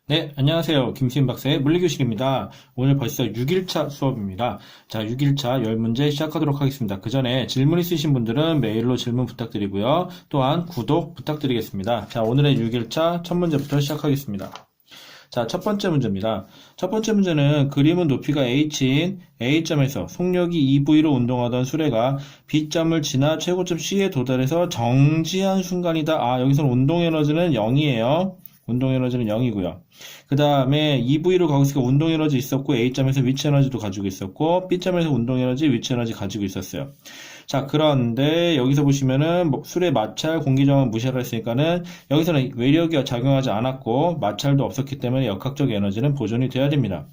네, 안녕하세요. 김수인 박사의 물리교실입니다. 오늘 벌써 6일차 수업입니다. 자, 6일차 10문제 시작하도록 하겠습니다. 그 전에 질문 있으신 분들은 메일로 질문 부탁드리고요. 또한 구독 부탁드리겠습니다. 자, 오늘의 6일차 첫 문제부터 시작하겠습니다. 자, 첫 번째 문제입니다. 첫 번째 문제는 그림은 높이가 h인 A점에서 속력이 2V로 운동하던 수레가 B점을 지나 최고점 C에 도달해서 정지한 순간이다. 아, 여기서는 운동에너지는 0이에요. 운동에너지는 0이고요. 그 다음에 2V로 가고 있으니까 운동에너지 있었고 A점에서 위치에너지도 가지고 있었고 B점에서 운동에너지, 위치에너지 가지고 있었어요. 자, 그런데 여기서 보시면은 수레 마찰, 공기저항 무시하라 했으니까는 여기서는 외력이 작용하지 않았고 마찰도 없었기 때문에 역학적 에너지는 보존이 돼야 됩니다.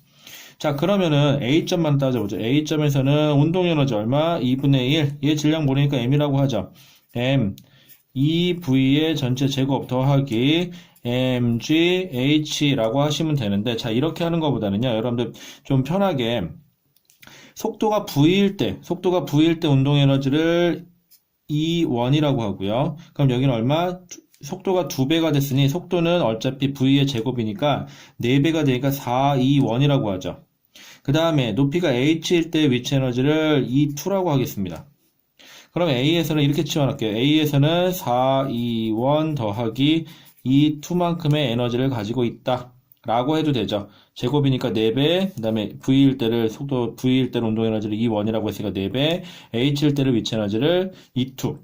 자, 그러면은 A점만 따져보죠. A점에서는 운동에너지 얼마? 2분의 1. 얘 질량 모르니까 M이라고 하죠. M 2V의 전체 제곱 더하기 mgh라고 하시면 되는데, 자, 이렇게 하는 것보다는요, 여러분들 좀 편하게 속도가 V일 때 운동 에너지를 E1이라고 하고요. 그럼 여기는 얼마? 속도가 2배가 됐으니 속도는 어차피 V의 제곱이니까 4배가 되니까 4E1이라고 하죠. 그 다음에 높이가 H일 때 위치 에너지를 E2라고 하겠습니다. 그럼 A에서는 이렇게 치워놓을게요. A에서는 4E1 더하기 E2만큼의 에너지를 가지고 있다 라고 해도 되죠. 제곱이니까 4배, 그 다음에 V일 때를 V일 때를 운동 에너지를 E1이라고 했으니까 4배, H일 때를 위치 에너지를 E2.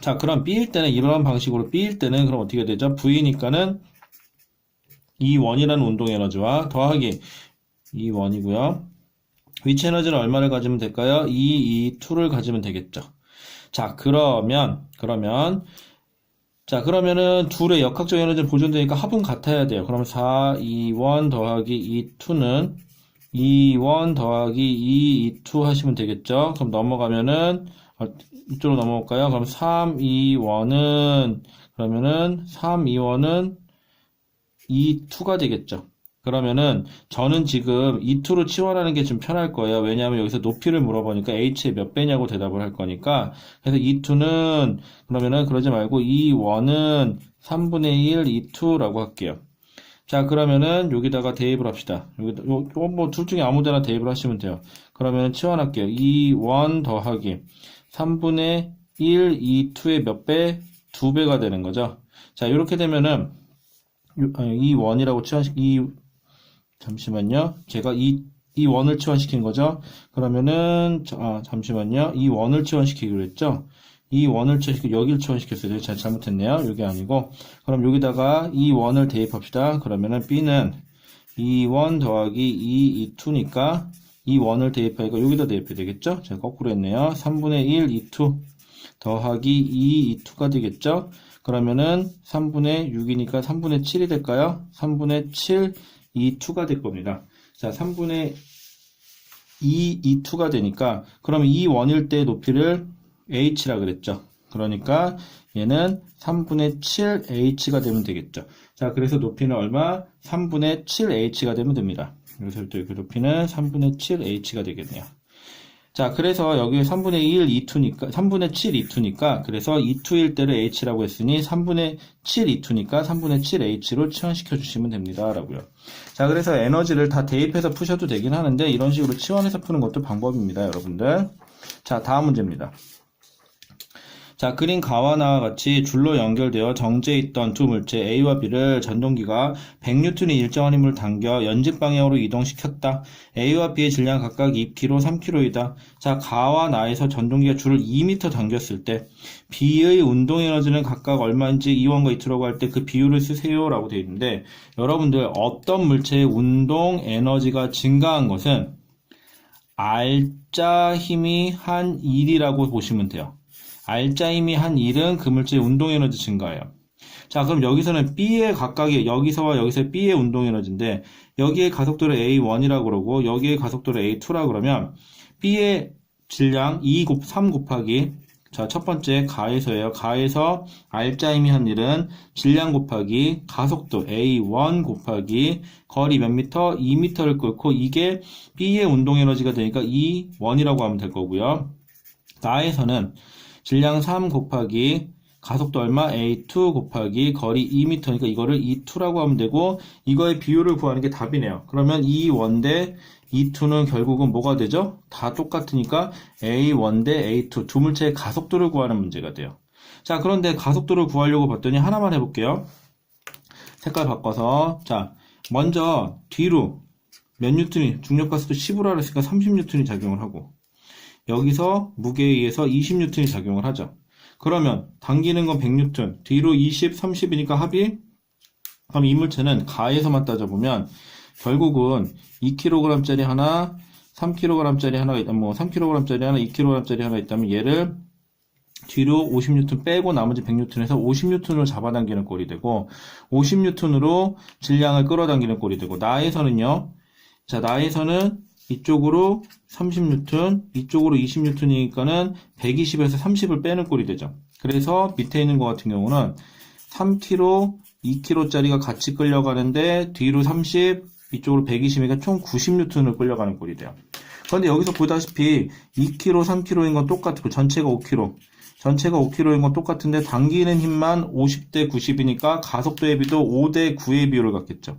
자, 그럼 B일 때는 이런 방식으로 B일 때는 그럼 어떻게 되죠? V니까는 E1이라는 운동 에너지와 더하기 E1이고요. 위치 에너지는 얼마를 가지면 될까요? E2를 가지면 되겠죠. 자, 그러면은 둘의 역학적 에너지는 보존되니까 합은 같아야 돼요. 그러면 4E1 더하기 E2는 E1 더하기 E2 하시면 되겠죠. 그럼 넘어가면은 이쪽으로 넘어올까요? 그럼 3E1은 E2가 되겠죠. 그러면은 저는 지금 E2로 치환하는 게 좀 편할 거예요. 왜냐하면 여기서 높이를 물어보니까 H의 몇 배냐고 대답을 할 거니까. 그래서 E2는 그러면은 그러지 말고 E1은 3분의 1 E2라고 할게요. 자, 그러면은 여기다가 대입을 합시다. 뭐 둘 중에 아무 데나 대입을 하시면 돼요. 그러면 치환할게요. E1 더하기 3분의 1 E2의 몇 배? 2배가 되는 거죠. 자, 이렇게 되면은 E1이라고 잠시만요. 제가 이 원을 치환시킨 거죠. 그러면은 잠시만요. 이 원을 치환시키기로 했죠. 이 원을 치환시키고 여기를 치환시켰어요. 제가 잘못했네요. 여기 아니고. 그럼 여기다가 이 원을 대입합시다. 그러면은 B는 2원 더하기 2E2니까 이 원을 대입하니까 여기다 대입해야 되겠죠. 제가 거꾸로 했네요. 3분의 1 E2 더하기 2E2가 되겠죠. 그러면은 3분의 6이니까 3분의 7이 될까요? 3분의 7 E2가 될 겁니다. 자, 3분의 2 E2가 되니까 그러면 E1일 때 높이를 H라 그랬죠. 그러니까 얘는 3분의 7 H가 되면 되겠죠. 자, 그래서 높이는 얼마? 3분의 7 H가 되면 됩니다. 그래서 또 그 높이는 3분의 7 H가 되겠네요. 자, 그래서 여기 3분의 1 E2니까, 3분의 7 E2니까, 그래서 E2일 때를 H라고 했으니 3분의 7 E2니까 3분의 7 H로 치환시켜 주시면 됩니다. 라고요. 자, 그래서 에너지를 다 대입해서 푸셔도 되긴 하는데, 이런 식으로 치환해서 푸는 것도 방법입니다, 여러분들. 자, 다음 문제입니다. 자, 그린 가와 나와 같이 줄로 연결되어 정지해 있던 두 물체 A와 B를 전동기가 100N의 일정한 힘을 당겨 연직 방향으로 이동시켰다. A와 B의 질량 각각 2kg, 3kg이다. 자, 가와 나에서 전동기가 줄을 2m 당겼을 때 B의 운동 에너지는 각각 얼마인지 E1과 E2라고 할 때 그 비율을 쓰세요 라고 되어 있는데, 여러분들 어떤 물체의 운동 에너지가 증가한 것은 R자 힘이 한 1이라고 보시면 돼요. R자 힘이 한 1은 그 물체의 운동 에너지 증가예요. 자, 그럼 여기서는 B의 각각의, 여기서와 여기서의 B의 운동 에너지인데, 여기의 가속도를 A1이라고 그러고, 여기의 가속도를 A2라고 그러면, B의 질량 3 곱하기, 자, 첫 번째 가에서예요. 가에서 R자 힘이 한 1은 질량 곱하기 가속도 A1 곱하기 거리 몇 미터? 2m를 끓고, 이게 B의 운동 에너지가 되니까 E1이라고 하면 될 거고요. 나에서는 질량 3 곱하기 가속도 얼마? A2 곱하기 거리 2m니까 이거를 E2라고 하면 되고 이거의 비율을 구하는 게 답이네요. 그러면 E1 대 E2는 결국은 뭐가 되죠? 다 똑같으니까 A1 대 A2 두 물체의 가속도를 구하는 문제가 돼요. 자, 그런데 가속도를 구하려고 봤더니 하나만 해볼게요. 색깔 바꿔서 자, 먼저 뒤로 몇 뉴턴이 중력가속도 10으로 했으니까 30뉴턴이 작용을 하고 여기서 무게에 의해서 20뉴턴이 작용을 하죠. 그러면 당기는 건 100뉴턴, 뒤로 20, 30이니까 합이 그럼 이 물체는 가에서만 따져보면 결국은 2kg짜리 하나, 3kg짜리 하나가 있다면 뭐 3kg짜리 하나, 2kg짜리 하나 있다면 얘를 뒤로 50뉴턴 빼고 나머지 100뉴턴에서 50뉴턴으로 잡아당기는 꼴이 되고 50뉴턴으로 질량을 끌어당기는 꼴이 되고 나에서는요. 자, 나에서는 이쪽으로 30뉴턴, 이쪽으로 20뉴턴이니까는 120에서 30을 빼는 꼴이 되죠. 그래서 밑에 있는 것 같은 경우는 3kg, 2kg짜리가 같이 끌려가는데 뒤로 30, 이쪽으로 120이니까 총 90뉴턴을 끌려가는 꼴이 돼요. 그런데 여기서 보다시피 2kg, 3kg인 건 똑같고 전체가 5kg. 전체가 5kg인 건 똑같은데 당기는 힘만 50대 90이니까 가속도의 비도 5대 9의 비율을 갖겠죠.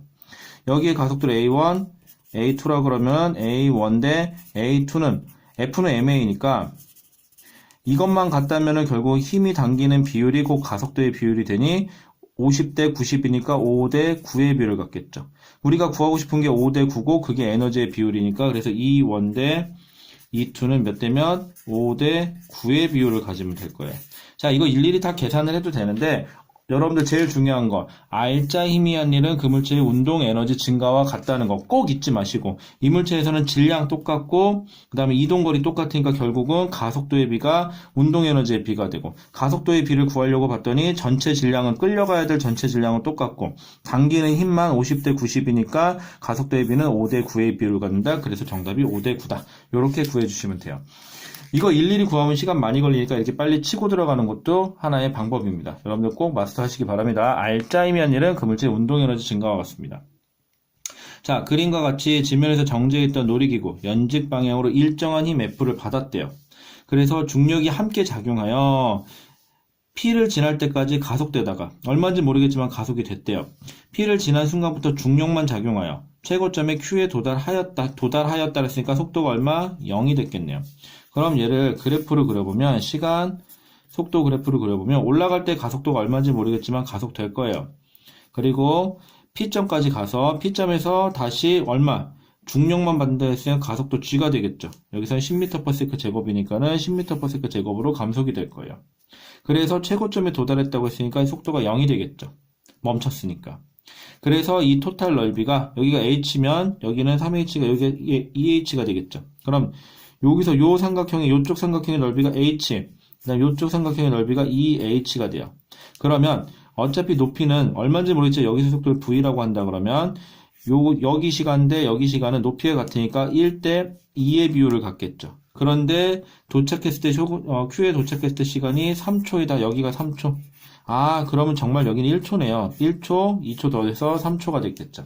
여기에 가속도를 A1, A2라고 그러면 A1 대 A2는 F는 MA니까 이것만 같다면 결국 힘이 당기는 비율이 곧 가속도의 비율이 되니 50대 90이니까 5대 9의 비율을 갖겠죠. 우리가 구하고 싶은 게 5대 9고 그게 에너지의 비율이니까 그래서 E1 대 E2는 몇 대면 5대 9의 비율을 가지면 될 거예요. 자, 이거 일일이 다 계산을 해도 되는데 여러분들 제일 중요한 거 R자 힘이 한 일은 그 물체의 운동 에너지 증가와 같다는 거 꼭 잊지 마시고 이 물체에서는 질량 똑같고 그 다음에 이동거리 똑같으니까 결국은 가속도의 비가 운동 에너지의 비가 되고 가속도의 비를 구하려고 봤더니 전체 질량은 끌려가야 될 전체 질량은 똑같고 당기는 힘만 50대 90이니까 가속도의 비는 5대 9의 비율을 갖는다. 그래서 정답이 5대 9다. 이렇게 구해주시면 돼요. 이거 일일이 구하면 시간 많이 걸리니까 이렇게 빨리 치고 들어가는 것도 하나의 방법입니다. 여러분들 꼭 마스터 하시기 바랍니다. R자이면 일은 그 물체의 운동에너지 증가와 같습니다. 자, 그림과 같이 지면에서 정지해있던 놀이기구 연직 방향으로 일정한 힘 F를 받았대요. 그래서 중력이 함께 작용하여 P를 지날 때까지 가속되다가 얼마인지 모르겠지만 가속이 됐대요. P를 지난 순간부터 중력만 작용하여 최고점에 Q에 도달하였다 했으니까 속도가 얼마? 0이 됐겠네요. 그럼 얘를 그래프를 그려보면 시간, 속도 그래프를 그려보면 올라갈 때 가속도가 얼마인지 모르겠지만 가속될 거예요. 그리고 P점까지 가서 P점에서 다시 얼마? 중력만 받는다 했으면 가속도 G가 되겠죠. 여기서는 10m/s 제곱이니까는 10m/s 제곱으로 감속이 될 거예요. 그래서 최고점에 도달했다고 했으니까 속도가 0이 되겠죠. 멈췄으니까. 그래서 이 토탈 넓이가 여기가 H면 여기는 3H가 여기가 2H가 되겠죠. 그럼 여기서 요 삼각형의 요쪽 삼각형의 넓이가 H, 그다음 요쪽 삼각형의 넓이가 2H가 돼요. 그러면 어차피 높이는 얼마인지 모르겠지만 여기서 속도를 V라고 한다 그러면 여기 시간 대 여기 시간은 높이가 같으니까 1대 2의 비율을 갖겠죠. 그런데 도착했을 때 Q에 도착했을 때 시간이 3초이다. 여기가 3초. 아, 그러면 정말 여기는 1초네요. 1초, 2초 더해서 3초가 됐겠죠.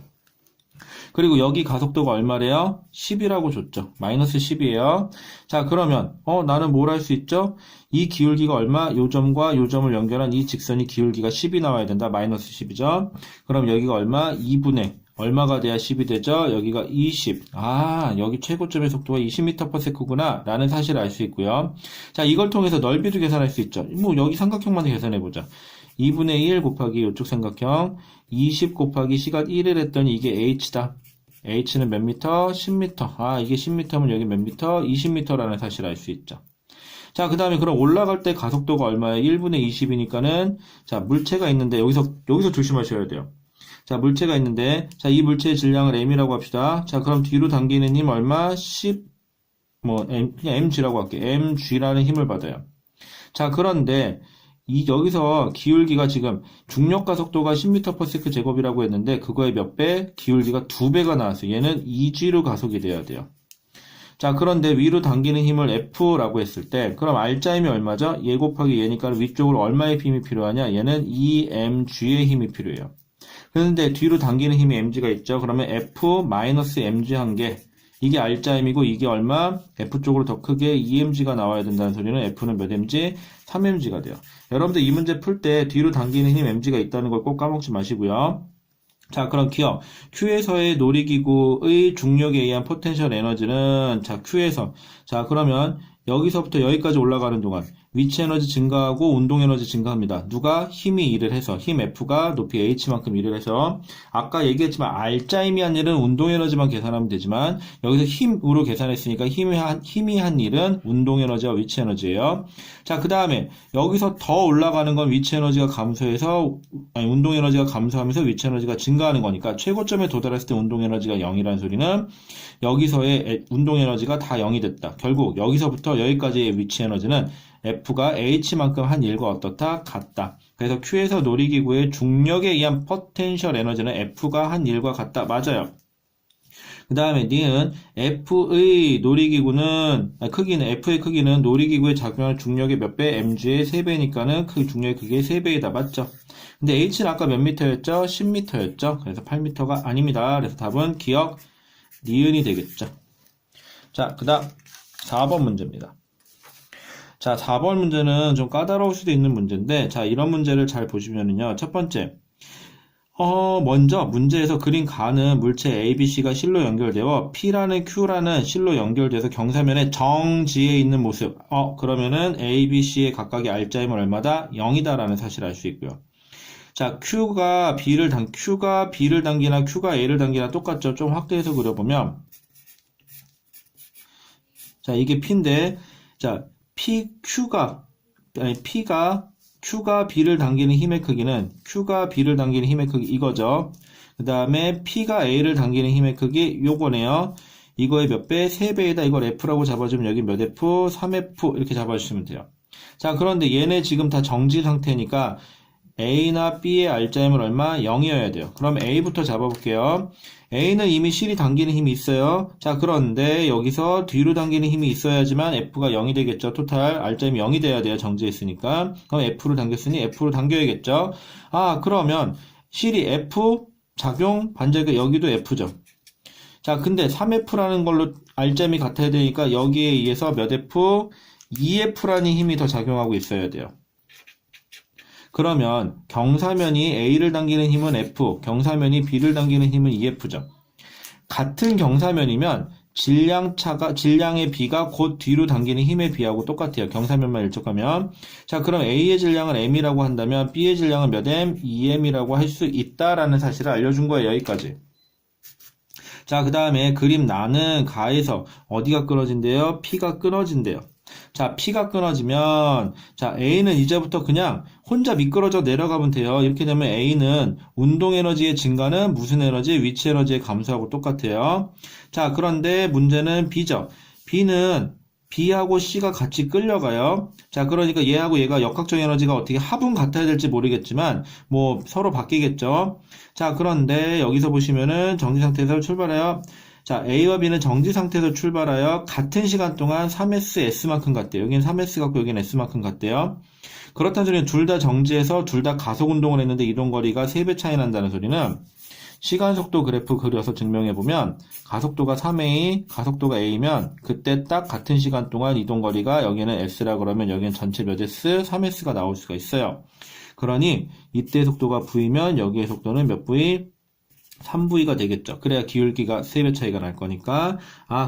그리고 여기 가속도가 얼마래요? 10이라고 줬죠. 마이너스 10이에요. 자, 그러면 나는 뭘 할 수 있죠? 이 기울기가 얼마? 요 점과 요 점을 연결한 이 직선이 기울기가 10이 나와야 된다. 마이너스 10이죠. 그럼 여기가 얼마? 2분의 얼마가 돼야 10이 되죠? 여기가 20. 아, 여기 최고점의 속도가 20m/s구나 라는 사실을 알 수 있고요. 자, 이걸 통해서 넓이도 계산할 수 있죠. 뭐 여기 삼각형만 계산해보자. 2분의 1 곱하기 이쪽 삼각형 20 곱하기 시간 1을 했더니 이게 H다. H는 몇 미터? 10m. 아, 이게 10m면 여기 몇 미터? 20m라는 사실을 알 수 있죠. 자, 그 다음에 그럼 올라갈 때 가속도가 얼마예요? 1분의 20이니까는 자, 물체가 있는데 여기서 조심하셔야 돼요. 자, 물체가 있는데 자, 이 물체의 질량을 M이라고 합시다. 자, 그럼 뒤로 당기는 힘 얼마? 10 그냥 mg라고 할게요. mg라는 힘을 받아요. 자, 그런데 여기서 기울기가 지금 중력 가속도가 10m/s 제곱이라고 했는데 그거의 몇 배? 기울기가 2배가 나왔어요. 얘는 2g로 가속이 돼야 돼요. 자, 그런데 위로 당기는 힘을 F라고 했을 때 그럼 R자임이 얼마죠? 얘 곱하기 얘니까 위쪽으로 얼마의 힘이 필요하냐? 얘는 2mg의 힘이 필요해요. 그런데 뒤로 당기는 힘이 mg가 있죠. 그러면 F-mg 한 개 이게 R자임이고 이게 얼마? F 쪽으로 더 크게 2mg가 나와야 된다는 소리는 F는 몇 mg? 3mg가 돼요. 여러분들 이 문제 풀 때 뒤로 당기는 힘 mg가 있다는 걸 꼭 까먹지 마시고요. 자, 그럼 기억. Q에서의 놀이기구의 중력에 의한 포텐셜 에너지는, 자, Q에서. 자, 그러면 여기서부터 여기까지 올라가는 동안 위치 에너지 증가하고 운동 에너지 증가합니다. 누가? 힘이 일을 해서. 힘 F가 높이 H만큼 일을 해서. 아까 얘기했지만 R자임이 한 일은 운동 에너지만 계산하면 되지만 여기서 힘으로 계산했으니까 힘이 한 일은 운동 에너지와 위치 에너지예요. 자, 그 다음에 여기서 더 올라가는 건 위치 에너지가 감소해서, 아니, 운동 에너지가 감소하면서 위치 에너지가 증가하는 거니까 최고점에 도달했을 때 운동 에너지가 0이라는 소리는 여기서의 운동 에너지가 다 0이 됐다. 결국 여기서부터 여기까지의 위치 에너지는 F가 H만큼 한 일과 어떻다? 같다. 그래서 Q에서 놀이기구의 중력에 의한 포텐셜 에너지는 F가 한 일과 같다. 맞아요. 그 다음에 니은 F의 놀이기구는, 크기는, F의 크기는 놀이기구에 작용하는 중력의 몇 배? mg의 3배니까는 중력의 크기의 3배이다. 맞죠? 근데 H는 아까 몇 미터였죠? 10m였죠? 그래서 8m가 아닙니다. 그래서 답은 기억, 니은이 되겠죠. 자, 그 다음 4번 문제입니다. 자, 4번 문제는 좀 까다로울 수도 있는 문제인데, 자, 이런 문제를 잘 보시면은요, 첫 번째, 먼저 문제에서 그린 가는 물체 ABC가 실로 연결되어 P라는 Q라는 실로 연결돼서 경사면의 정지에 있는 모습. 그러면은 ABC의 각각의 R자임은 얼마다? 0이다라는 사실을 알 수 있고요. 자, Q가 B를 당기나 Q가 A를 당기나 똑같죠? 좀 확대해서 그려보면, 자, 이게 P인데, 자, Q가 B를 당기는 힘의 크기는, Q가 B를 당기는 힘의 크기 이거죠. 그 다음에 P가 A를 당기는 힘의 크기 요거네요. 이거의 몇 배? 3배이다. 이걸 F라고 잡아주면 여기 몇 F? 3F 이렇게 잡아주시면 돼요. 자, 그런데 얘네 지금 다 정지 상태니까 A나 B의 R자임은 얼마? 0이어야 돼요. 그럼 A부터 잡아볼게요. A는 이미 실이 당기는 힘이 있어요. 자, 그런데 여기서 뒤로 당기는 힘이 있어야지만 F가 0이 되겠죠. 토탈 R자임이 0이 돼야 돼요. 정지에 있으니까. 그럼 F를 당겼으니 F로 당겨야겠죠. 그러면 실이 F 작용 반작용 여기도 F죠. 자, 근데 3F라는 걸로 R자임이 같아야 되니까 여기에 의해서 몇 F? 2F라는 힘이 더 작용하고 있어야 돼요. 그러면 경사면이 A를 당기는 힘은 F, 경사면이 B를 당기는 힘은 2F죠. 같은 경사면이면 질량의 B가 곧 뒤로 당기는 힘의 B하고 똑같아요. 경사면만 일적하면. 자, 그럼 A의 질량은 M이라고 한다면 B의 질량은 몇 M? 2M이라고 할 수 있다라는 사실을 알려준 거예요. 여기까지. 자, 그 다음에 그림 나는 가에서 어디가 끊어진대요? P가 끊어진대요. 자, P가 끊어지면, 자, A는 이제부터 그냥 혼자 미끄러져 내려가면 돼요. 이렇게 되면 A는 운동 에너지의 증가는 무슨 에너지? 위치 에너지의 감소하고 똑같아요. 자, 그런데 문제는 B죠. B는 B하고 C가 같이 끌려가요. 자, 그러니까 얘하고 얘가 역학적 에너지가 어떻게 합은 같아야 될지 모르겠지만, 뭐, 서로 바뀌겠죠. 자, 그런데 여기서 보시면은 정지 상태에서 출발해요. 자, A와 B는 정지 상태에서 출발하여 같은 시간 동안 3S, S만큼 갔대요. 여기는 3S 같고 여기는 S만큼 갔대요. 그렇다는 소리는 둘 다 정지해서 둘 다 가속 운동을 했는데 이동거리가 3배 차이 난다는 소리는 시간속도 그래프 그려서 증명해보면 가속도가 3A, 가속도가 A면 그때 딱 같은 시간 동안 이동거리가 여기는 S라 그러면 여기는 전체 몇 S? 3S가 나올 수가 있어요. 그러니 이때 속도가 V면 여기의 속도는 몇 V? 3V가 되겠죠. 그래야 기울기가 3배 차이가 날 거니까.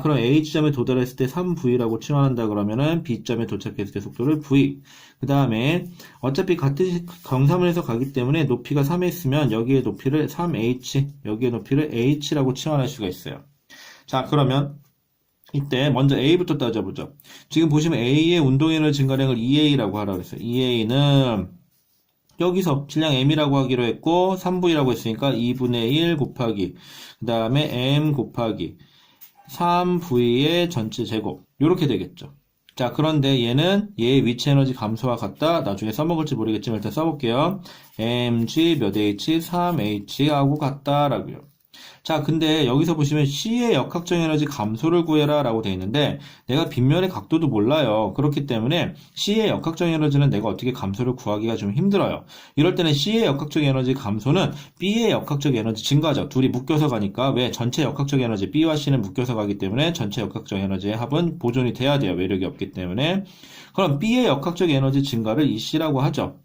그럼 A지점에 도달했을 때 3V라고 치환한다 그러면은 B점에 도착했을 때 속도를 V. 그 다음에 어차피 같은 경사면에서 가기 때문에 높이가 3S면 여기에 높이를 3H, 여기에 높이를 H라고 치환할 수가 있어요. 자, 그러면 이때 먼저 A부터 따져보죠. 지금 보시면 A의 운동에너지 증가량을 2A라고 하라고 했어요. 2A는 여기서 질량 M이라고 하기로 했고 3V라고 했으니까 2분의 1 곱하기 그 다음에 M 곱하기 3V의 전체 제곱 이렇게 되겠죠. 자, 그런데 얘는 얘의 위치 에너지 감소와 같다. 나중에 써먹을지 모르겠지만 일단 써볼게요. mg 몇 h 3h하고 같다라고요. 자, 근데 여기서 보시면 C의 역학적 에너지 감소를 구해라 라고 되어 있는데 내가 빗면의 각도도 몰라요. 그렇기 때문에 C의 역학적 에너지는 내가 어떻게 감소를 구하기가 좀 힘들어요. 이럴 때는 C의 역학적 에너지 감소는 B의 역학적 에너지 증가죠. 둘이 묶여서 가니까 왜 전체 역학적 에너지 B와 C는 묶여서 가기 때문에 전체 역학적 에너지의 합은 보존이 돼야 돼요. 외력이 없기 때문에. 그럼 B의 역학적 에너지 증가를 EC라고 하죠.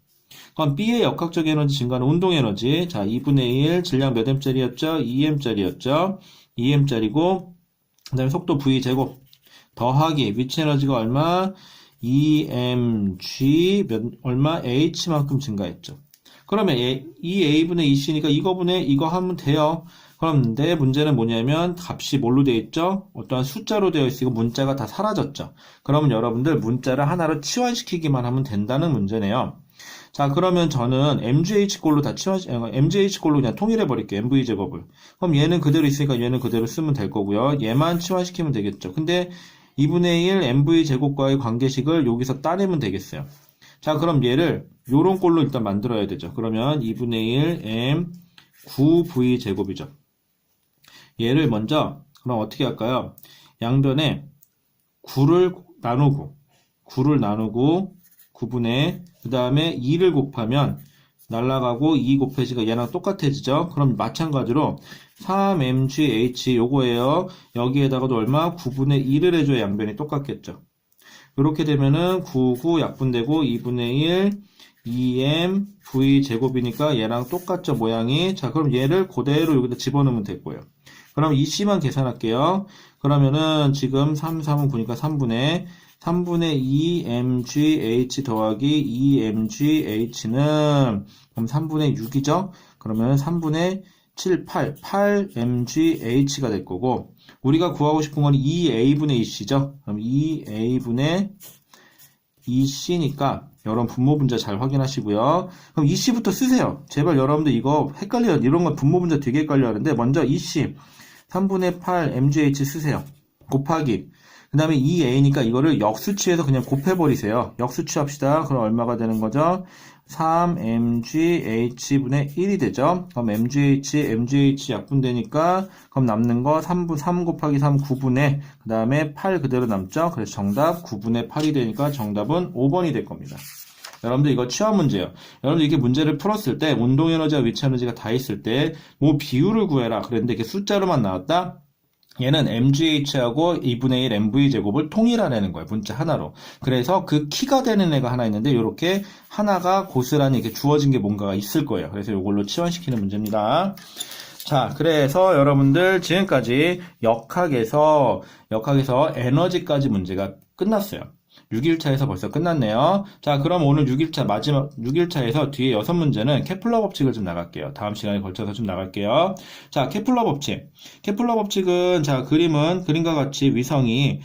그럼 B의 역학적 에너지 증가는 운동 에너지. 자, 2분의 1, 질량 몇 M짜리였죠? 2M짜리였죠? 2M짜리고, 그 다음에 속도 V 제곱. 더하기, 위치 에너지가 얼마? 2mg, 얼마? h만큼 증가했죠. 그러면 이 a분의 2c니까 이거 하면 돼요. 그럼 내 문제는 뭐냐면 값이 뭘로 되어 있죠? 어떠한 숫자로 되어 있으니까 문자가 다 사라졌죠. 그러면 여러분들 문자를 하나로 치환시키기만 하면 된다는 문제네요. 자, 그러면 저는 MGH꼴로 MGH꼴로 그냥 통일해 버릴게요. MV 제곱을. 그럼 얘는 그대로 있으니까 얘는 그대로 쓰면 될 거고요. 얘만 치환시키면 되겠죠. 근데 2분의 1 MV 제곱과의 관계식을 여기서 따내면 되겠어요. 자, 그럼 얘를 요런 꼴로 일단 만들어야 되죠. 그러면 2분의 1 M 9V 제곱이죠. 얘를 먼저 그럼 어떻게 할까요? 양변에 9를 나누고 9분의 그 다음에 2를 곱하면 날라가고 2 곱해지가 얘랑 똑같아지죠. 그럼 마찬가지로 3mgh 요거예요. 여기에다가도 얼마? 9분의 1을 해줘야 양변이 똑같겠죠. 이렇게 되면은 9 약분되고 2분의 1 2m v 제곱이니까 얘랑 똑같죠, 모양이. 자, 그럼 얘를 그대로 여기다 집어넣으면 되고요. 그럼 이 C만 계산할게요. 그러면은 지금 3, 3은 9니까 3분의 2 mgh 더하기 2 mgh는 그럼 3분의 6이죠? 그러면 3분의 7, 8 mgh가 될 거고 우리가 구하고 싶은 건 2a분의 2c죠? 그럼 2a분의 2c니까 여러분 분모 분자 잘 확인하시고요. 그럼 2c부터 쓰세요. 제발 여러분들 이거 헷갈려요. 이런 건 분모 분자 되게 헷갈려 하는데 먼저 2c 3분의 8 mgh 쓰세요. 곱하기 그 다음에 2a니까 이거를 역수치해서 그냥 곱해버리세요. 역수치 합시다. 그럼 얼마가 되는 거죠? 3mgh분의 1이 되죠. 그럼 mgh 약분되니까 그럼 남는 거 3 곱하기 3 9분의 그 다음에 8 그대로 남죠. 그래서 정답 9분의 8이 되니까 정답은 5번이 될 겁니다. 여러분들 이거 취업 문제예요. 여러분들 이게 문제를 풀었을 때 운동 에너지와 위치 에너지가 다 있을 때 뭐 비율을 구해라 그랬는데 이게 숫자로만 나왔다? 얘는 mgh하고 2분의 1 mv 제곱을 통일하라는 거예요. 문자 하나로. 그래서 그 키가 되는 애가 하나 있는데 이렇게 하나가 고스란히 이렇게 주어진 게 뭔가가 있을 거예요. 그래서 이걸로 치환시키는 문제입니다. 자, 그래서 여러분들 지금까지 역학에서 에너지까지 문제가 끝났어요. 6일차에서 벌써 끝났네요. 자, 그럼 오늘 6일차 마지막 6일차에서 뒤에 6문제는 케플러 법칙을 좀 나갈게요. 다음 시간에 걸쳐서 좀 나갈게요. 자, 케플러 법칙. 케플러 법칙은 자, 그림과 같이 위성이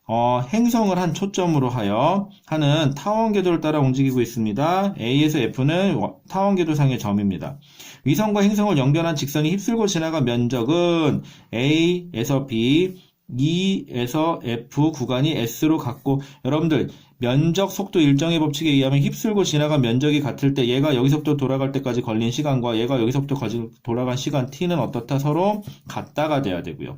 행성을 한 초점으로 하여 하는 타원 궤도를 따라 움직이고 있습니다. A에서 F는 타원 궤도상의 점입니다. 위성과 행성을 연결한 직선이 휩쓸고 지나간 면적은 A에서 B, E에서 F 구간이 S로 같고 여러분들 면적 속도 일정의 법칙에 의하면 휩쓸고 지나간 면적이 같을 때 얘가 여기서부터 돌아갈 때까지 걸린 시간과 얘가 여기서부터 돌아간 시간 T는 어떻다? 서로 같다가 돼야 되고요.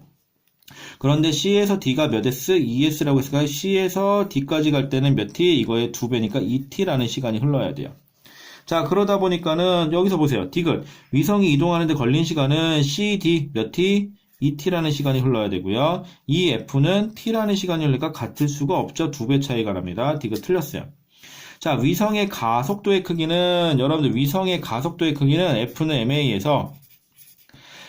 그런데 C에서 D가 몇 S? 2S라고 했으니까 C에서 D까지 갈 때는 몇 T? 이거의 2배니까 2T라는 시간이 흘러야 돼요. 자, 그러다 보니까는 여기서 보세요. 디귿. 위성이 이동하는데 걸린 시간은 CD 몇 T? 2t라는 시간이 흘러야 되고요. 이 F는 t라는 시간이 흘러니까 같을 수가 없죠. 2배 차이가 납니다. 디귿 틀렸어요. 자, 위성의 가속도의 크기는 여러분들 위성의 가속도의 크기는 F는 ma에서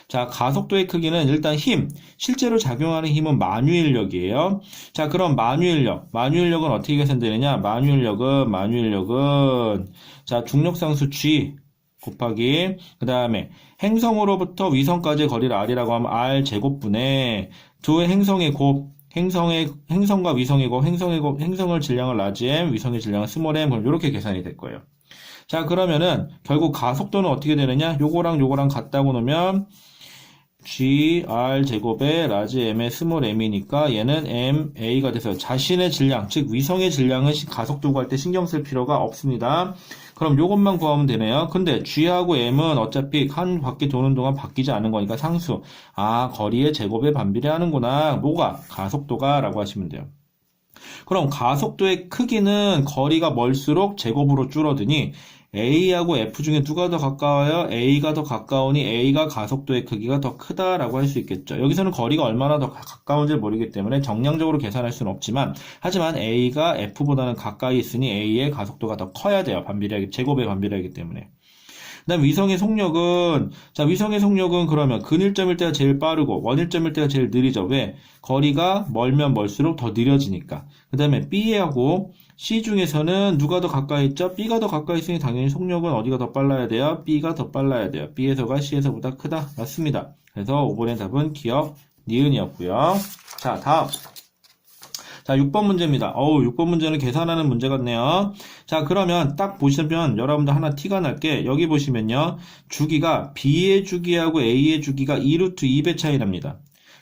자, 가속도의 크기는 일단 힘, 실제로 작용하는 힘은 만유인력이에요. 자, 그럼 만유인력은 어떻게 계산되느냐? 만유인력은 자, 중력상수 G 곱하기 그 다음에 행성으로부터 위성까지의 거리를 R이라고 하면 R 제곱분의 두 행성의 곱, 행성과 위성의 곱, 행성을 질량을 라지 m, 위성의 질량을 스몰 m, 그럼 이렇게 계산이 될 거예요. 자, 그러면은 결국 가속도는 어떻게 되느냐? 요거랑 같다고 놓으면 GR 제곱에 라지 M의 스몰 m이니까 얘는 MA가 돼서 자신의 질량, 즉 위성의 질량은 가속도 구할 때 신경 쓸 필요가 없습니다. 그럼 요것만 구하면 되네요. 근데 G하고 M은 어차피 한 바퀴 도는 동안 바뀌지 않는 거니까 상수. 아, 거리의 제곱에 반비례하는구나. 뭐가? 가속도가 라고 하시면 돼요. 그럼 가속도의 크기는 거리가 멀수록 제곱으로 줄어드니 A하고 F 중에 누가 더 가까워요? A가 더 가까우니 A가 가속도의 크기가 더 크다라고 할 수 있겠죠. 여기서는 거리가 얼마나 더 가까운지 모르기 때문에 정량적으로 계산할 수는 없지만 하지만 A가 F보다는 가까이 있으니 A의 가속도가 더 커야 돼요. 반비례하기, 제곱에 반비례하기 때문에. 그다음 위성의 속력은 위성의 속력은 그러면 근일점일 때가 제일 빠르고 원일점일 때가 제일 느리죠. 왜? 거리가 멀면 멀수록 더 느려지니까. 그다음에 B하고 C 중에서는 누가 더 가까이 있죠? B가 더 가까이 있으니 당연히 속력은 어디가 더 빨라야 돼요? B가 더 빨라야 돼요. B에서가 C에서보다 크다. 맞습니다. 그래서 5번의 답은 기억 니은이었고요. 자, 다음. 자, 6번 문제입니다. 6번 문제는 계산하는 문제 같네요. 자, 그러면 딱 보시면 여러분들 하나 티가 날 게 여기 보시면요. 주기가 B의 주기하고 A의 주기가 2루트 2배 차이 납니다.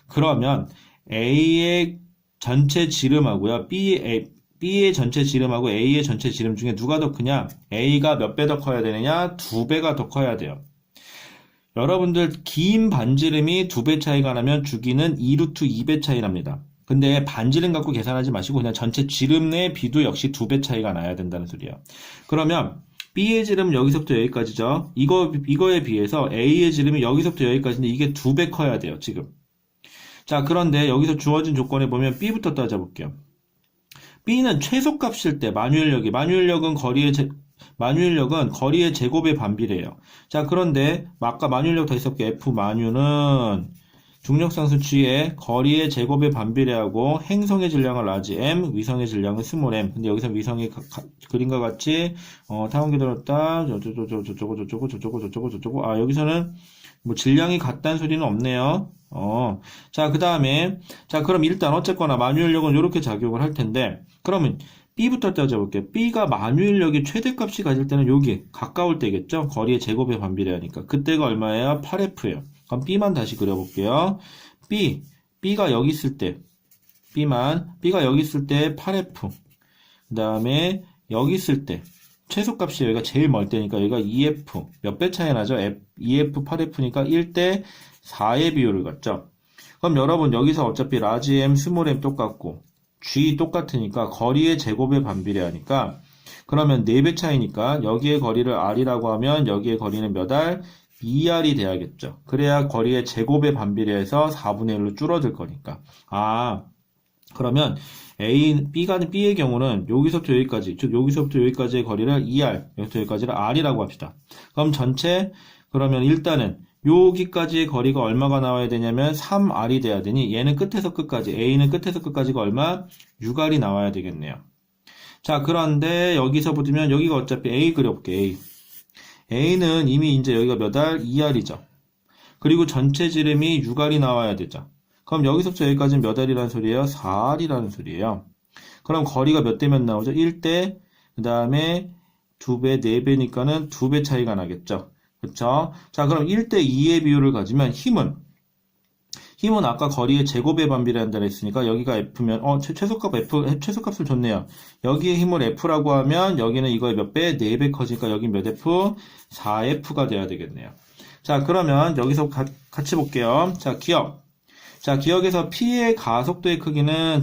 그러면 A의 전체 지름하고요. B의 전체 지름하고 A의 전체 지름 중에 누가 더 크냐? A가 몇 배 더 커야 되느냐? 2배가 더 커야 돼요. 여러분들 긴 반지름이 2배 차이가 나면 주기는 2루트 2배 차이 납니다. 근데 반지름 갖고 계산하지 마시고 그냥 전체 지름 내 B도 역시 2배 차이가 나야 된다는 소리예요. 그러면 B의 지름은 여기서부터 여기까지죠. 이거에 비해서 A의 지름이 여기서부터 여기까지인데 이게 2배 커야 돼요, 지금. 자, 그런데 여기서 주어진 조건에 보면 B부터 따져볼게요. B는 최소값일 때 마뉴얼력은 거리의 제곱에 반비례해요. 자, 그런데 아까 마뉴얼력 다 있었게 F 마뉴는 중력상수 G의 거리의 제곱에 반비례하고 행성의 질량은 라지 M, 위성의 질량은 스몰 m. 근데 여기서 위성이 그림과 같이 타원기 들었다 저쩌고 여기서는 뭐 질량이 같다는 소리는 없네요. 자, 그 다음에 그럼 일단 어쨌거나 마뉴얼력은 이렇게 작용을 할 텐데 그러면 B부터 따져볼게요. B가 마뉴얼력이 최대값이 가질 때는 여기 가까울 때겠죠? 거리의 제곱에 반비례하니까. 그때가 얼마예요? 8F예요. 그럼 B만 다시 그려볼게요. B가 여기 있을 때, B가 여기 있을 때 8F. 그 다음에 여기 있을 때, 최소값이 여기가 제일 멀 때니까 여기가 2F. 몇 배 차이 나죠? 2F, 8F니까 1대 4의 비율을 갖죠. 그럼 여러분 여기서 어차피 라지 M, 스몰 m 똑같고, G 똑같으니까 거리의 제곱에 반비례하니까, 그러면 4배 차이니까 여기의 거리를 R이라고 하면 여기의 거리는 몇 R? 2R이 돼야겠죠. 그래야 거리의 제곱에 반비례해서 4분의 1로 줄어들 거니까. 그러면 B의 경우는 여기서부터 여기까지, 즉 여기서부터 여기까지의 거리를 2R, 여기서부터 여기까지를 R이라고 합시다. 그럼 그러면 일단은 여기까지의 거리가 얼마가 나와야 되냐면 3R이 돼야 되니 얘는 끝에서 끝까지, A는 끝에서 끝까지가 얼마? 6R이 나와야 되겠네요. 자, 그런데 여기서 보면 여기가 어차피 A 그려볼게, A는 이미 이제 여기가 몇 R? 2R이죠. 그리고 전체 지름이 6R이 나와야 되죠. 그럼 여기서부터 여기까지는 몇 R이라는 소리예요? 4R이라는 소리예요. 그럼 거리가 몇 대 몇 나오죠? 1대, 그 다음에 2배, 4배니까는 2배 차이가 나겠죠. 그쵸? 자, 그럼 1대 2의 비율을 가지면 힘은 아까 거리의 제곱에 반비례한다 했으니까 여기가 F면 최소값을 줬네요. 여기에 힘을 F라고 하면 여기는 이거의 몇 배? 4배 커지니까 여기 몇 F? 4F가 돼야 되겠네요. 자, 그러면 여기서 같이 볼게요. 자, 기억에서 P의 가속도의 크기는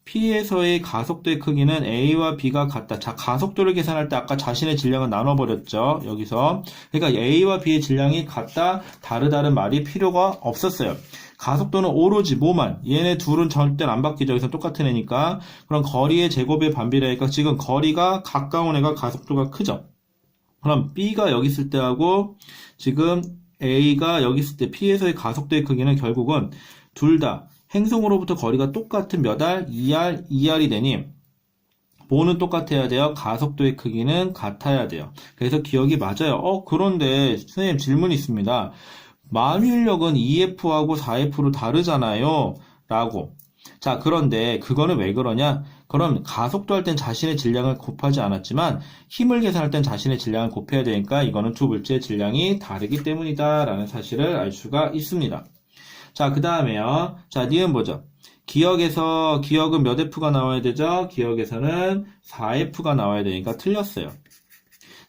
P에서의 가속도의 크기는 A와 B가 같다. 자, 가속도를 계산할 때 아까 자신의 질량을 나눠버렸죠. 여기서. 그러니까 A와 B의 질량이 같다, 다르다는 말이 필요가 없었어요. 가속도는 오로지 뭐만, 얘네 둘은 절대 안 바뀌죠. 여기서 똑같은 애니까. 그럼 거리의 제곱에 반비례하니까 지금 거리가 가까운 애가 가속도가 크죠. 그럼 B가 여기 있을 때하고 지금 A가 여기 있을 때 P에서의 가속도의 크기는 결국은 둘 다 행성으로부터 거리가 똑같은 몇 R? 2R이 되니 뭐는 똑같아야 돼요? 가속도의 크기는 같아야 돼요. 그래서 기억이 맞아요. 그런데 선생님 질문이 있습니다. 마뉴얼력은 2F하고 4F로 다르잖아요. 라고. 자, 그런데 그거는 왜 그러냐? 그럼 가속도 할 땐 자신의 질량을 곱하지 않았지만 힘을 계산할 땐 자신의 질량을 곱해야 되니까 이거는 두 물체의 질량이 다르기 때문이다 라는 사실을 알 수가 있습니다. 자, 그 다음에요. 자, 니은 보죠. 기억은 몇 F가 나와야 되죠? 기억에서는 4F가 나와야 되니까 틀렸어요.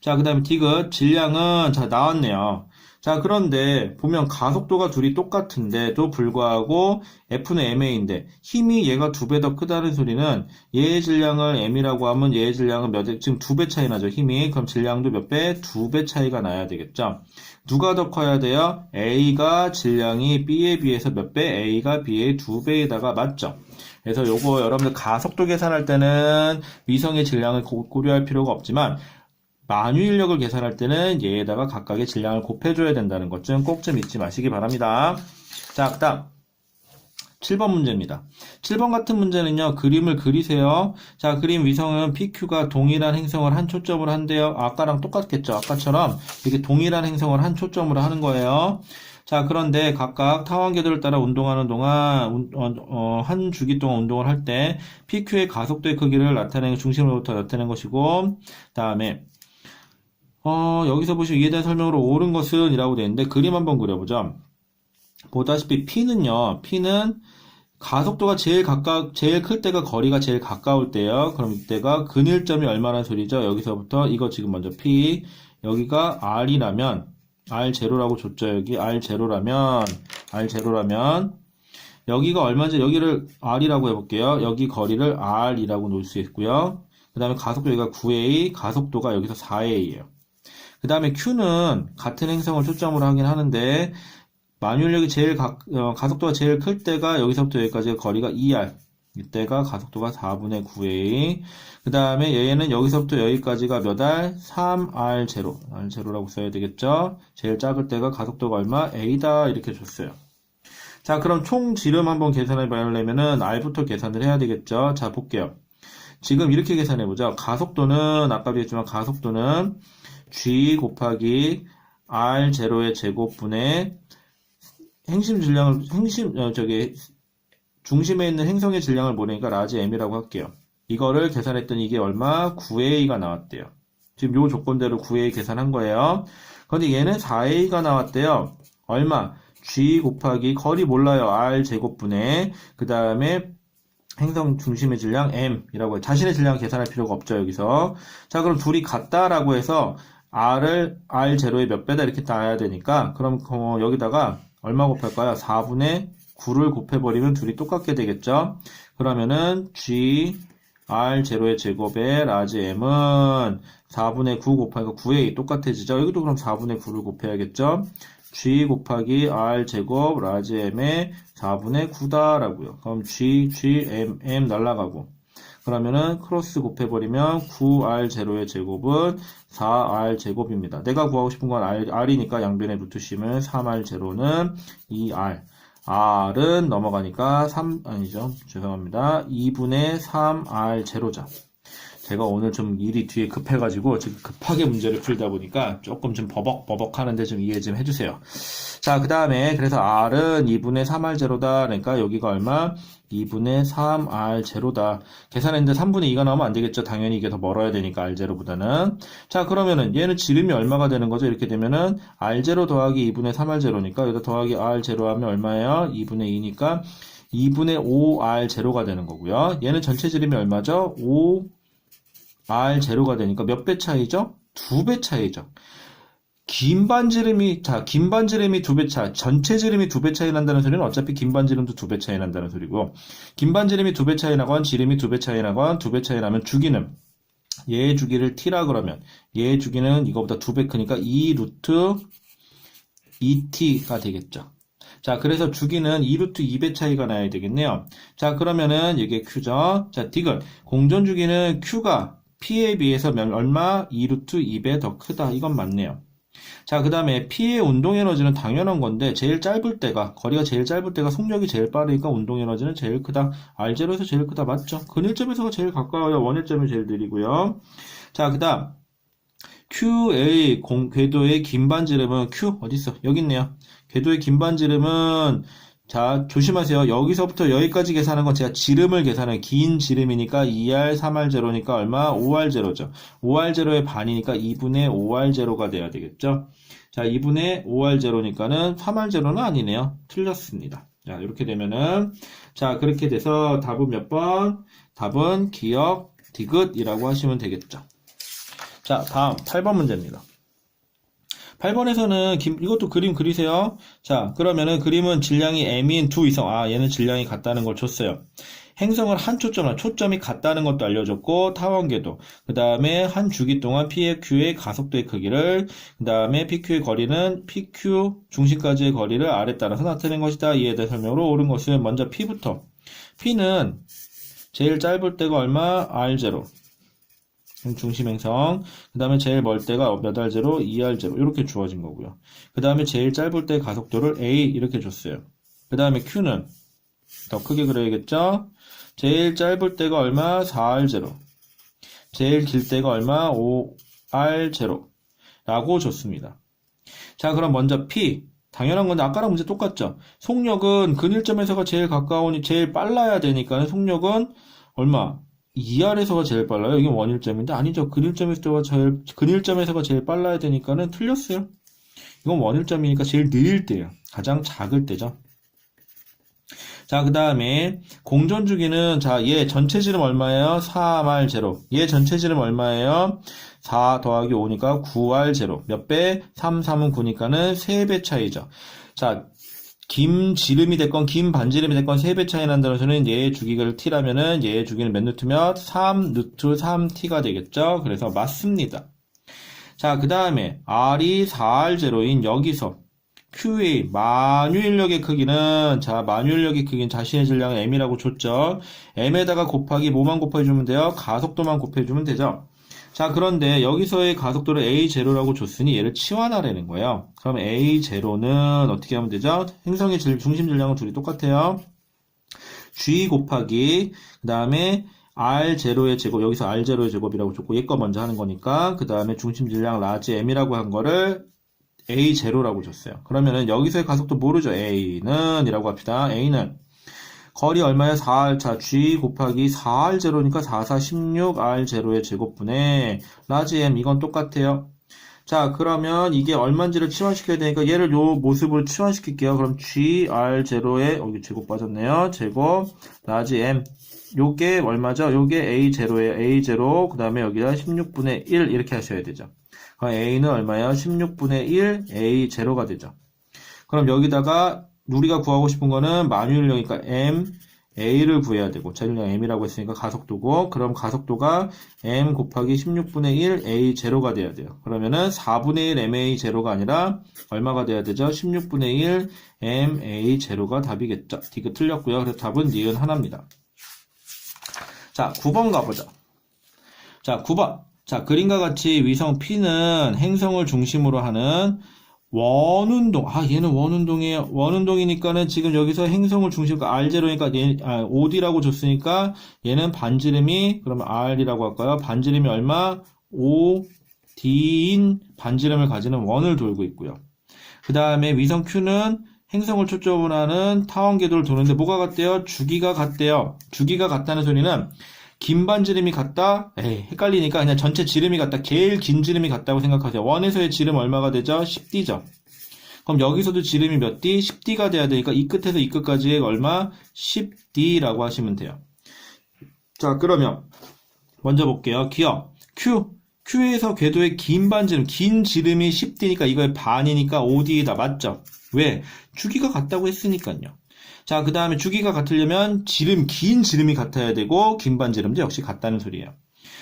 자, 그 다음에 디귿, 질량은, 자, 나왔네요. 자, 그런데, 보면 가속도가 둘이 똑같은데도 불구하고, F는 MA인데, 힘이 얘가 2배 더 크다는 소리는, 얘의 질량을 M이라고 하면 얘의 질량은 지금 2배 차이 나죠, 힘이. 그럼 질량도 몇 배? 2배 차이가 나야 되겠죠? 누가 더 커야 돼요? A가 질량이 B에 비해서 몇 배? A가 B의 2배에다가 맞죠? 그래서 요거 여러분들 가속도 계산할 때는 위성의 질량을 고려할 필요가 없지만, 만유 인력을 계산할 때는 얘에다가 각각의 질량을 곱해줘야 된다는 것 좀 꼭 잊지 마시기 바랍니다. 자, 그 다음 7번 문제입니다. 7번 같은 문제는요. 그림을 그리세요. 자, 그림 위성은 PQ가 동일한 행성을 한 초점으로 한대요. 아까랑 똑같겠죠. 아까처럼 이렇게 동일한 행성을 한 초점으로 하는 거예요. 자, 그런데 각각 타원궤도를 따라 운동하는 동안 한 주기 동안 운동을 할 때 PQ의 가속도의 크기를 나타내는 중심으로부터 나타내는 것이고, 다음에 여기서 보시면 이에 대한 설명으로 옳은 것은 이라고 되어 있는데 그림 한번 그려보죠. 보다시피 P는 가속도가 제일 클 때가 거리가 제일 가까울 때예요. 그럼 이때가 근일점이 얼마나 소리죠? 여기서부터 이거 지금 먼저 P, 여기가 R이라면 R0라고 줬죠. 여기 R0라면 여기가 얼마인지 여기를 R이라고 해볼게요. 여기 거리를 R이라고 놓을 수 있고요. 그 다음에 가속도 여기가 9A, 가속도가 여기서 4A예요. 그 다음에 Q는 같은 행성을 초점으로 하긴 하는데 만유인력이 가속도가 제일 클 때가 여기서부터 여기까지의 거리가 2R, 이때가 가속도가 4분의 9A. 그 다음에 얘는 여기서부터 여기까지가 몇 R? 3R0, R0라고 써야 되겠죠. 제일 작을 때가 가속도가 얼마? A다, 이렇게 줬어요. 자, 그럼 총 지름 한번 계산해 보려면은 R부터 계산을 해야 되겠죠. 자, 볼게요. 지금 이렇게 계산해 보죠. 가속도는 아까도 했지만 가속도는 G 곱하기 R0의 제곱분의 중심에 있는 행성의 질량을 모르니까 라지 M이라고 할게요. 이거를 계산했더니 이게 얼마? 9A가 나왔대요. 지금 요 조건대로 9A 계산한 거예요. 그런데 얘는 4A가 나왔대요. 얼마? G 곱하기 거리 몰라요. R 제곱분의 그 다음에 행성 중심의 질량 M이라고 해요. 자신의 질량 계산할 필요가 없죠, 여기서. 자, 그럼 둘이 같다라고 해서 R을 R0의 몇 배다 이렇게 따야 되니까, 그럼 여기다가 얼마 곱할까요? 4분의 9를 곱해버리면 둘이 똑같게 되겠죠? 그러면은 G, R0의 제곱에 라지 M은 4분의 9 곱하니까 9A 똑같아지죠? 여기도 그럼 4분의 9를 곱해야겠죠? G 곱하기 R 제곱 라지 M의 4분의 9다라고요. 그럼 G, M 날라가고. 그러면은 크로스 곱해버리면 9R0의 제곱은 4R 제곱입니다. 내가 구하고 싶은 건 R이니까 양변에 루트 씌우면 3R0는 2R. R은 넘어가니까 2분의 3R0죠. 제가 오늘 좀 일이 뒤에 급해가지고 지금 급하게 문제를 풀다 보니까 조금 좀 버벅버벅 하는데 좀 이해 좀 해주세요. 자, 그 다음에 그래서 R은 2분의 3R0다. 그러니까 여기가 얼마? 2분의 3R0다. 계산했는데 3분의 2가 나오면 안 되겠죠. 당연히 이게 더 멀어야 되니까 R0보다는. 자, 그러면은 얘는 지름이 얼마가 되는 거죠? 이렇게 되면은 R0 더하기 2분의 3R0니까 여기다 더하기 R0 하면 얼마예요? 2분의 2니까 2분의 5R0가 되는 거고요. 얘는 전체 지름이 얼마죠? 5R0가 되니까 몇 배 차이죠? 2배 차이죠. 긴 반지름이 2배 차, 전체 지름이 2배 차이 난다는 소리는 어차피 긴 반지름도 2배 차이 난다는 소리고, 긴 반지름이 2배 차이 나건, 지름이 2배 차이 나건, 2배 차이 나면 주기는, 얘의 주기를 t라 그러면, 얘의 주기는 이거보다 2배 크니까 2 루트 2t가 되겠죠. 자, 그래서 주기는 2 루트 2배 차이가 나야 되겠네요. 자, 그러면은 이게 Q죠. 자, 디귿. 공전 주기는 Q가 P에 비해서 얼마? 2 루트 2배 더 크다. 이건 맞네요. 자, 그 다음에 P의 운동 에너지는 당연한 건데 거리가 제일 짧을 때가 속력이 제일 빠르니까 운동 에너지는 제일 크다. R0에서 제일 크다. 맞죠? 근일점에서가 제일 가까워요. 원일점이 제일 느리고요. 자, 그 다음 Q의 궤도의 긴 반지름은 Q 어딨어? 여기 있네요. 궤도의 긴 반지름은 자, 조심하세요. 여기서부터 여기까지 계산한 건 제가 지름을 계산해요. 긴 지름이니까 2R, 3R0니까 얼마? 5R0죠. 5R0의 반이니까 2분의 5R0가 돼야 되겠죠. 자, 2분의 5R0니까는 3R0는 아니네요. 틀렸습니다. 자, 이렇게 되면은, 자, 그렇게 돼서 답은 몇 번? 답은 기역, 디귿이라고 하시면 되겠죠. 자, 다음 8번 문제입니다. 8번에서는 이것도 그림 그리세요. 자, 그러면은 그림은 질량이 m인 두 위성. 아, 얘는 질량이 같다는 걸 줬어요. 행성을 한 초점이 같다는 것도 알려줬고, 타원궤도. 그 다음에 한 주기 동안 P의 Q의 가속도의 크기를, 그 다음에 PQ의 거리는 PQ 중심까지의 거리를 R에 따라서 나타낸 것이다. 이에 대해 설명으로 옳은 것은 먼저 P부터. P는 제일 짧을 때가 얼마? R0. 중심 행성. 그 다음에 제일 멀 때가 몇 R0? 2R0. 이렇게 주어진 거고요. 그 다음에 제일 짧을 때 가속도를 A 이렇게 줬어요. 그 다음에 Q는 더 크게 그려야겠죠? 제일 짧을 때가 얼마? 4R0. 제일 길 때가 얼마? 5R0. 라고 줬습니다. 자, 그럼 먼저 P. 당연한 건데 아까랑 문제 똑같죠? 속력은 근일점에서가 제일 가까우니 제일 빨라야 되니까 속력은 얼마? 2R에서가 제일 빨라요. 이게 원일점인데 아니죠. 근일점에서가 제일 빨라야 되니까는 틀렸어요. 이건 원일점이니까 제일 느릴 때예요. 가장 작을 때죠. 자, 그 다음에 공전주기는 자, 얘 전체 지름 얼마예요? 4R0. 얘 전체 지름 얼마예요? 4 더하기 5니까 9R0. 몇 배? 3, 3은 9니까는 3배 차이죠. 자, 김 지름이 됐건 김 반지름이 됐건 3배 차이 난다는 소리는 얘의 주기를 t라면은 얘의 주기는 몇 뉴트면 3 루트 3t가 되겠죠. 그래서 맞습니다. 자, 그 다음에 R이 4R0인 여기서 Q의 만유인력의 크기는 자, 만유인력의 크기는 자신의 질량을 m이라고 줬죠. m에다가 곱하기 뭐만 곱해주면 돼요? 가속도만 곱해주면 되죠. 자, 그런데 여기서의 가속도를 A0라고 줬으니 얘를 치환하라는 거예요. 그럼 A0는 어떻게 하면 되죠? 행성의 중심 질량은 둘이 똑같아요. G 곱하기 그 다음에 R0의 제곱, 여기서 R0의 제곱이라고 줬고 얘 거 먼저 하는 거니까 그 다음에 중심 질량 라지 m이라고 한 거를 A0라고 줬어요. 그러면은 여기서의 가속도 모르죠. A는 이라고 합시다. A는 거리 얼마야? 4R, 자, G 곱하기 4R0니까 4, 4, 16, R0의 제곱분의 라지 M, 이건 똑같아요. 자, 그러면 이게 얼마인지를 치환시켜야 되니까 얘를 요 모습으로 치환시킬게요. 그럼 GR0의, 여기 제곱 빠졌네요. 제곱, 라지 M. 요게 얼마죠? 요게 A0에요. A0, 그 다음에 여기다 16분의 1 이렇게 하셔야 되죠. 그럼 A는 얼마예요? 16분의 1, A0가 되죠. 그럼 여기다가 우리가 구하고 싶은 거는 만유인력이니까 m, a를 구해야 되고 자율량 m이라고 했으니까 가속도고 그럼 가속도가 m 곱하기 16분의 1 a0가 돼야 돼요. 그러면은 4분의 1 ma0가 아니라 얼마가 돼야 되죠? 16분의 1 ma0가 답이겠죠. 디귿 틀렸고요. 그래서 답은 니은 하나입니다. 자, 9번 가보자. 자, 9번. 자, 그림과 같이 위성 P는 행성을 중심으로 하는 원운동. 아, 얘는 원운동이에요. 원운동이니까는 지금 여기서 행성을 중심으로 R0니까 OD라고 줬으니까 얘는 반지름이 그러면 R이라고 할까요? 반지름이 얼마? OD인 반지름을 가지는 원을 돌고 있고요. 그 다음에 위성 Q는 행성을 초점으로 하는 타원궤도를 도는데 뭐가 같대요? 주기가 같대요. 주기가 같다는 소리는 긴 반지름이 같다? 에이, 헷갈리니까 그냥 전체 지름이 같다. 제일 긴 지름이 같다고 생각하세요. 원에서의 지름 얼마가 되죠? 10D죠. 그럼 여기서도 지름이 몇 D? 10D가 돼야 되니까 이 끝에서 이 끝까지의 얼마? 10D라고 하시면 돼요. 자, 그러면 먼저 볼게요. 기억. Q에서 궤도의 긴 반지름, 긴 지름이 10D니까 이거의 반이니까 5D다. 맞죠? 왜? 주기가 같다고 했으니까요. 자, 그 다음에 주기가 같으려면 긴 지름이 같아야 되고 긴 반지름도 역시 같다는 소리예요.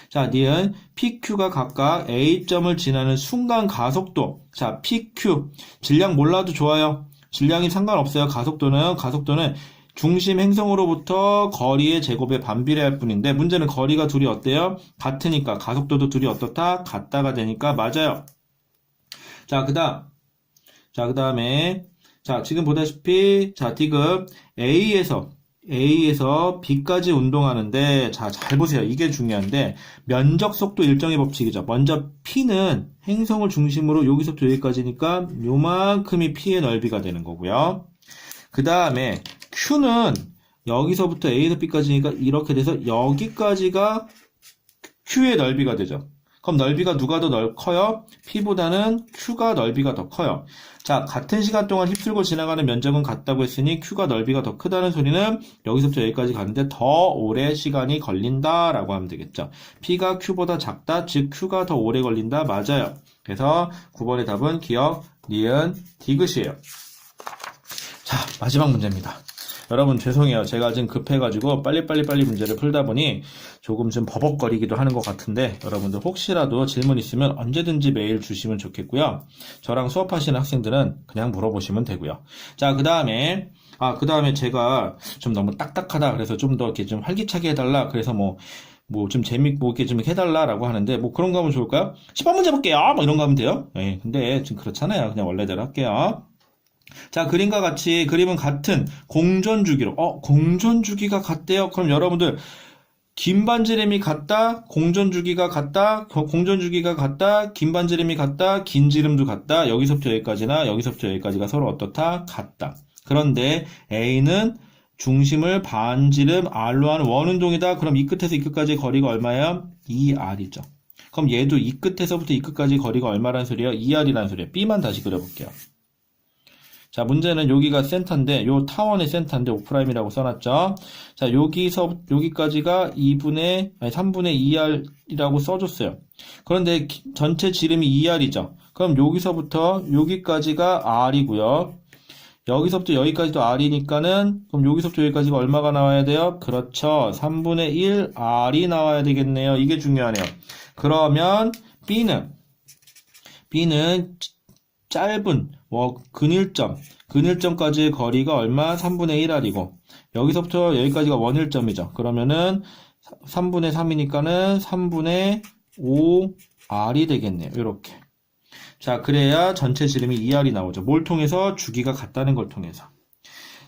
자, 니은 PQ가 각각 A점을 지나는 순간 가속도. 자, PQ 질량 몰라도 좋아요. 질량이 상관없어요. 가속도는 중심 행성으로부터 거리의 제곱에 반비례할 뿐인데 문제는 거리가 둘이 어때요? 같으니까 가속도도 둘이 어떻다? 같다가 되니까 맞아요. 자, 그 다음에 자, 지금 보다시피, 자, 디귿 A에서 B까지 운동하는데, 자, 잘 보세요. 이게 중요한데, 면적 속도 일정의 법칙이죠. 먼저 P는 행성을 중심으로 여기서부터 여기까지니까 요만큼이 P의 넓이가 되는 거고요. 그 다음에 Q는 여기서부터 A에서 B까지니까 이렇게 돼서 여기까지가 Q의 넓이가 되죠. 그럼 넓이가 누가 더 커요? P보다는 Q가 넓이가 더 커요. 자, 같은 시간 동안 휩쓸고 지나가는 면적은 같다고 했으니 Q가 넓이가 더 크다는 소리는 여기서부터 여기까지 가는데 더 오래 시간이 걸린다라고 하면 되겠죠. P가 Q보다 작다, 즉 Q가 더 오래 걸린다. 맞아요. 그래서 9번의 답은 기억, 니은, 디귿이에요. 자, 마지막 문제입니다. 여러분 죄송해요. 제가 지금 급해가지고 빨리 문제를 풀다 보니 조금 좀 버벅거리기도 하는 것 같은데 여러분들 혹시라도 질문 있으면 언제든지 메일 주시면 좋겠고요. 저랑 수업하시는 학생들은 그냥 물어보시면 되고요. 자, 그 다음에 제가 좀 너무 딱딱하다 그래서 좀 더 이렇게 좀 활기차게 해달라 그래서 뭐 좀 재밌고 이렇게 좀 해달라라고 하는데 뭐 그런 거 하면 좋을까요? 10번 문제 볼게요. 뭐 이런 거 하면 돼요. 네, 근데 좀 그렇잖아요. 그냥 원래대로 할게요. 자, 그림과 같이 그림은 같은 공전주기로 공전주기가 같대요. 그럼 여러분들 긴 반지름이 같다, 공전주기가 같다, 공전주기가 같다, 긴 반지름이 같다, 긴 지름도 같다. 여기서부터 여기까지나 여기서부터 여기까지가 서로 어떻다? 같다. 그런데 A는 중심을 반지름 R로 하는 원운동이다. 그럼 이 끝에서 이 끝까지 거리가 얼마예요? 2R이죠. 그럼 얘도 이 끝에서부터 이 끝까지 거리가 얼마라는 소리예요? 2R이라는 소리예요. B만 다시 그려볼게요. 자, 문제는 여기가 센터인데, 요 타원의 센터인데, O'이라고 써놨죠. 자, 여기까지가 3분의 2R이라고 써줬어요. 그런데 전체 지름이 2R이죠. 그럼 여기서부터 여기까지가 R이고요. 여기서부터 여기까지도 R이니까는, 그럼 여기서부터 여기까지가 얼마가 나와야 돼요? 그렇죠. 3분의 1 R이 나와야 되겠네요. 이게 중요하네요. 그러면 B는 짧은 근일점까지의 거리가 얼마? 3분의 1R이고 여기서부터 여기까지가 원일점이죠. 그러면은 3분의 3이니까는 3분의 5R이 되겠네요. 이렇게. 자, 그래야 전체 지름이 2R이 나오죠. 뭘 통해서? 주기가 같다는 걸 통해서.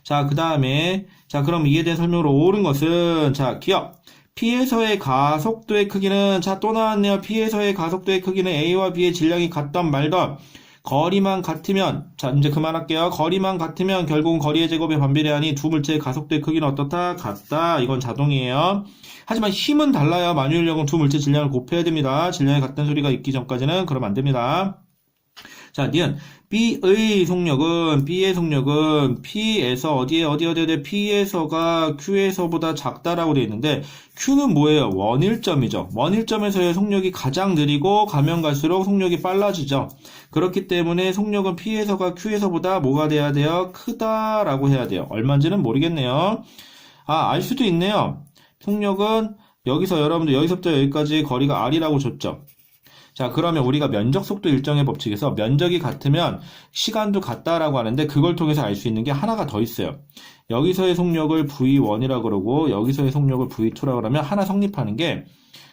자, 그 다음에 그럼 이에 대한 설명으로 옳은 것은 기억. P에서의 가속도의 크기는 또 나왔네요. P에서의 가속도의 크기는 A와 B의 질량이 같던 말던 거리만 같으면 이제 그만할게요. 거리만 같으면 결국은 거리의 제곱에 반비례하니 두 물체의 가속도의 크기는 어떻다? 같다. 이건 자동이에요. 하지만 힘은 달라요. 만유인력은 두 물체 질량을 곱해야 됩니다. 질량이 같다는 소리가 있기 전까지는 그러면 안 됩니다. 자, 니은 B의 속력은 P에서 어디에 P에서가 Q에서보다 작다라고 되어 있는데 Q는 뭐예요? 원일점이죠. 원일점에서의 속력이 가장 느리고 가면 갈수록 속력이 빨라지죠. 그렇기 때문에 속력은 P에서가 Q에서보다 뭐가 돼야 돼요? 크다라고 해야 돼요. 얼마인지는 모르겠네요. 알 수도 있네요. 속력은 여러분들 여기서부터 여기까지의 거리가 R이라고 줬죠. 자, 그러면 우리가 면적 속도 일정의 법칙에서 면적이 같으면 시간도 같다라고 하는데 그걸 통해서 알 수 있는 게 하나가 더 있어요. 여기서의 속력을 V1이라고 그러고 여기서의 속력을 V2라고 그러면 하나 성립하는 게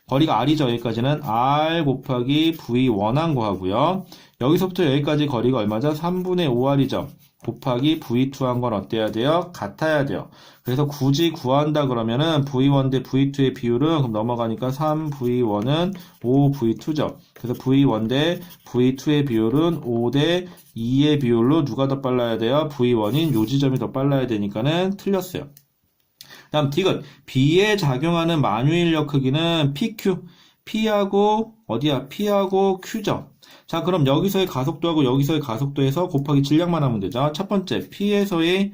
거리가 R이죠. 여기까지는 R 곱하기 V1한 거 하고요. 여기서부터 여기까지 거리가 얼마죠? 3분의 5R이죠. 곱하기 V2한 건 어때야 돼요? 같아야 돼요. 그래서 굳이 구한다 그러면은 V1 대 V2의 비율은 그럼 넘어가니까 3V1은 5V2죠. 그래서 V1 대 V2의 비율은 5 대 2의 비율로 누가 더 빨라야 돼요? V1인 요 지점이 더 빨라야 되니까는 틀렸어요. 다음 디귿. B에 작용하는 만유인력 크기는 PQ. P하고 Q죠. 자, 그럼 여기서의 가속도하고 여기서의 가속도에서 곱하기 질량만 하면 되죠. 첫 번째, P에서의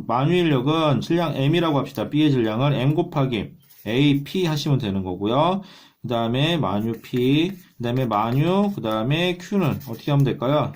만유인력은 질량 M이라고 합시다. B의 질량을 M 곱하기 AP 하시면 되는 거고요. 그 다음에 만유 P, 그 다음에 만유, 그 다음에 Q는 어떻게 하면 될까요?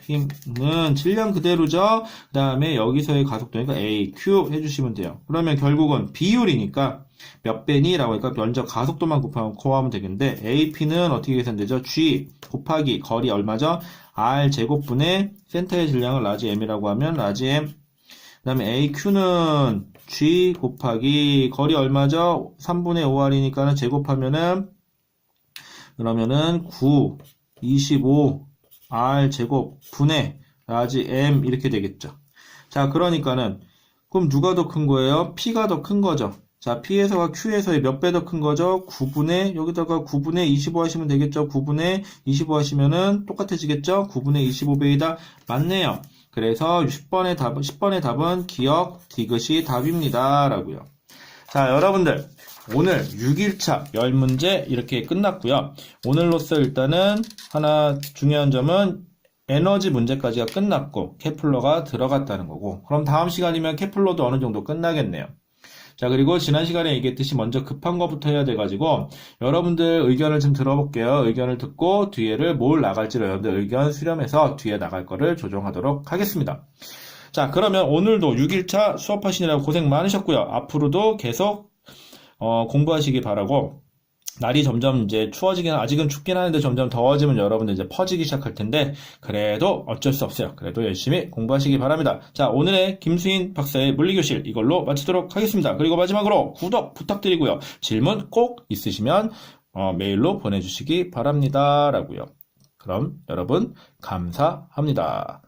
힘은 질량 그대로죠. 그 다음에 여기서의 가속도니까 AQ 해주시면 돼요. 그러면 결국은 비율이니까 몇 배니? 라고 하니까 면적 가속도만 곱하면 되겠는데 AP는 어떻게 계산되죠? G 곱하기 거리 얼마죠? R 제곱분의 센터의 질량을 라지 M이라고 하면 라지 M. 그 다음에 AQ는 G 곱하기 거리 얼마죠? 3분의 5R이니까는 제곱하면은 그러면은 9, 25 R 제곱 분의 라지 M 이렇게 되겠죠. 자, 그러니까는 그럼 누가 더 큰 거예요? P가 더 큰 거죠. 자, P에서가 Q에서의 몇 배 더 큰 거죠? 9분의 여기다가 9분의 25 하시면 되겠죠. 9분의 25 하시면은 똑같아지겠죠? 9분의 25배이다. 맞네요. 그래서 10번의 답은 기억 디귿이 답입니다. 라고요. 자, 여러분들 오늘 6일차 10문제 이렇게 끝났고요. 오늘로써 일단은 하나 중요한 점은 에너지 문제까지가 끝났고 케플러가 들어갔다는 거고, 그럼 다음 시간이면 케플러도 어느 정도 끝나겠네요. 자, 그리고 지난 시간에 얘기했듯이 먼저 급한 거부터 해야 돼가지고 여러분들 의견을 좀 들어볼게요. 의견을 듣고 뒤에를 뭘 나갈지를 여러분들 의견 수렴해서 뒤에 나갈 거를 조정하도록 하겠습니다. 자, 그러면 오늘도 6일차 수업하시느라고 고생 많으셨고요. 앞으로도 계속 공부하시기 바라고, 날이 점점 이제 추워지긴, 아직은 춥긴 하는데 점점 더워지면 여러분들 이제 퍼지기 시작할 텐데, 그래도 어쩔 수 없어요. 그래도 열심히 공부하시기 바랍니다. 자, 오늘의 김수인 박사의 물리교실 이걸로 마치도록 하겠습니다. 그리고 마지막으로 구독 부탁드리고요. 질문 꼭 있으시면 메일로 보내주시기 바랍니다. 라고요. 그럼 여러분 감사합니다.